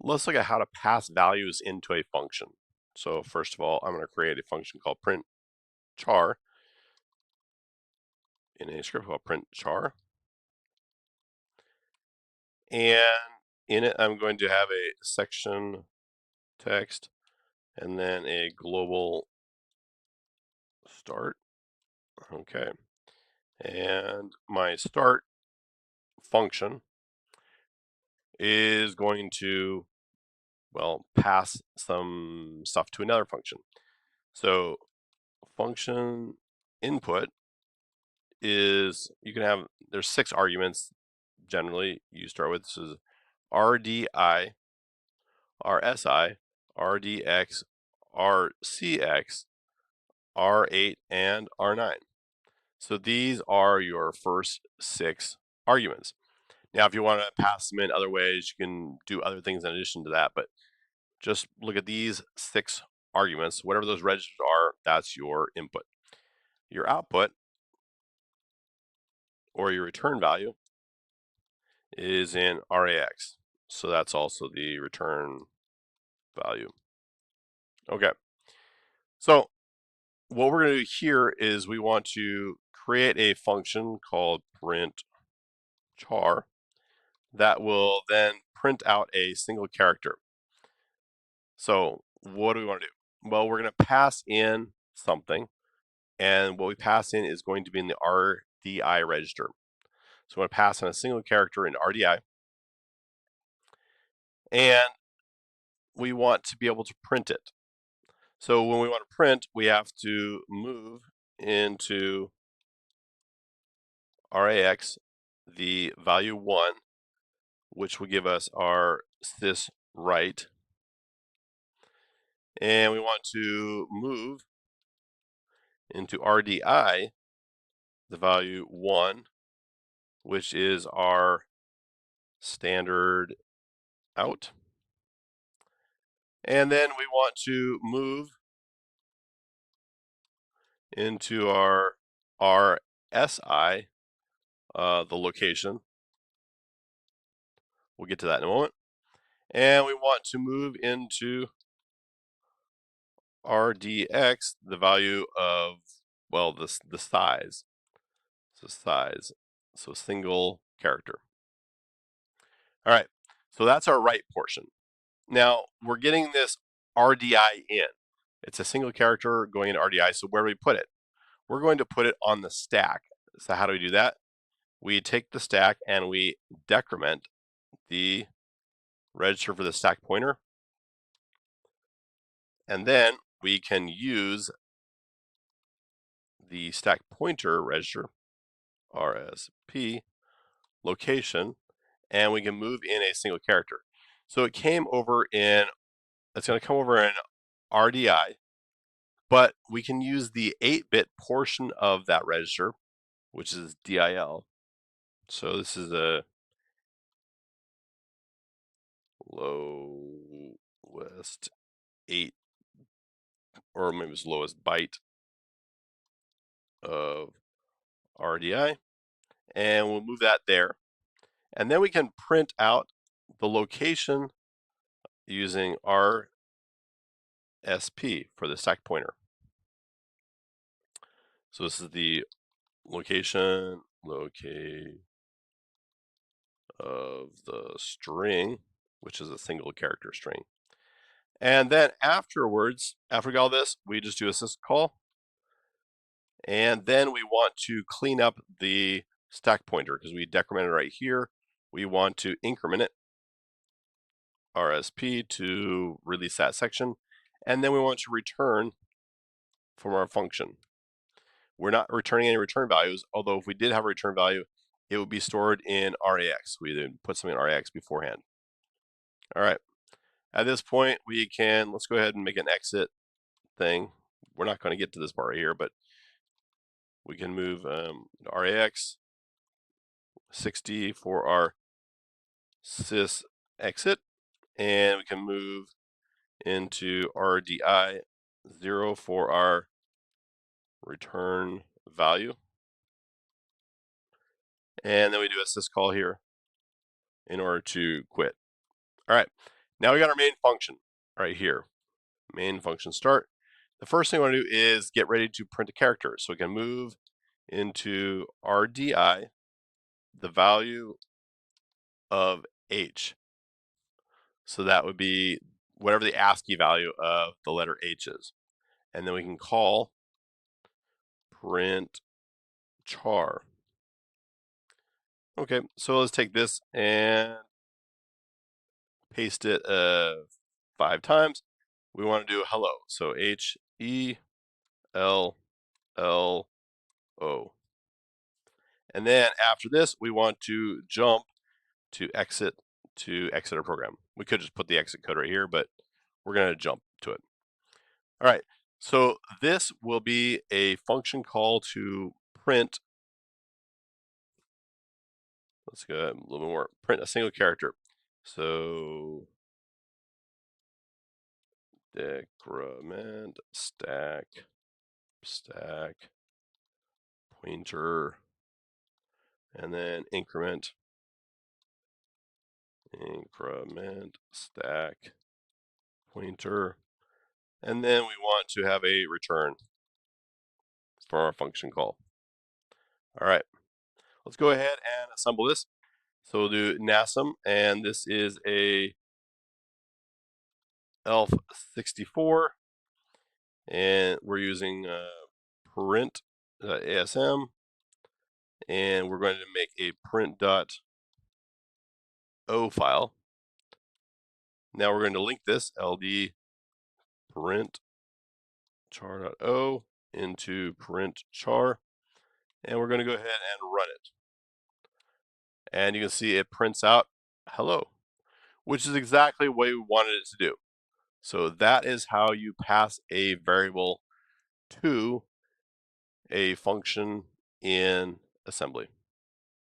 let's look at how to pass values into a function. So first of all, I'm going to create a function called print char in a script called print char. And in it, I'm going to have a section text and then a global start. Okay. And my start function is going to, well, pass some stuff to another function. So function input is, you can have, there's 6 arguments generally you start with. This is RDI, RSI, RDX, RCX, R8, and R9. So these are your first 6 arguments. Now, if you want to pass them in other ways, you can do other things in addition to that, but just look at these 6 arguments. Whatever those registers are, that's your input. Your output, or your return value, is in RAX. So that's also the return value. Okay. So what we're going to do here is we want to create a function called print char that will then print out a single character. So what do we want to do? Well, we're going to pass in something, and what we pass in is going to be in the RDI register. So we're going to pass in a single character in RDI, and we want to be able to print it. So when we want to print, we have to move into RAX the value 1, which will give us our sys right. And we want to move into RDI the value 1, which is our standard out. And then we want to move into our RSI, the location. We'll get to that in a moment. And we want to move into RDX the value of, well, the size. So size, so single character. All right, so that's our right portion. Now we're getting this RDI in. It's a single character going into RDI, so where do we put it? We're going to put it on the stack. So how do we do that? We take the stack and we decrement the register for the stack pointer, and then we can use the stack pointer register, RSP, location, and we can move in a single character. So it came over in, it's going to come over in RDI, but we can use the 8-bit portion of that register, which is DIL. So this is a lowest 8, or maybe it's lowest byte of RDI, and we'll move that there. And then we can print out the location using RSP for the stack pointer. So this is the location of the string, which is a single character string. And then afterwards, after we got all this, we just do a syscall. And then we want to clean up the stack pointer because we decremented right here. We want to increment it, RSP, to release that section. And then we want to return from our function. We're not returning any return values, although if we did have a return value, it would be stored in RAX. We then put something in RAX beforehand. All right. At this point, we can, let's go ahead and make an exit thing. We're not going to get to this part right here, but we can move RAX 60 for our sys exit, and we can move into RDI 0 for our return value. And then we do a syscall here in order to quit. All right, Now we got our main function right here. Main function start. The first thing we want to do is get ready to print a character. So we can move into RDI the value of H. So that would be whatever the ASCII value of the letter H is. And then we can call print char. Okay, so let's take this and paste it 5 times. We want to do hello. So HELLO. And then after this, we want to jump to exit our program. We could just put the exit code right here, but we're going to jump to it. All right, so this will be a function call to print. Let's go a little bit more. Print a single character. So decrement stack pointer, and then increment stack pointer, and then we want to have a return for our function call. All right, let's go ahead and assemble this. So we'll do NASM, and this is a x86-64, and we're using print ASM, and we're going to make a print.o file. Now we're going to link this ld print char.o into print char, and we're going to go ahead and run it. And you can see it prints out hello, which is exactly what we wanted it to do. So that is how you pass a variable to a function in assembly.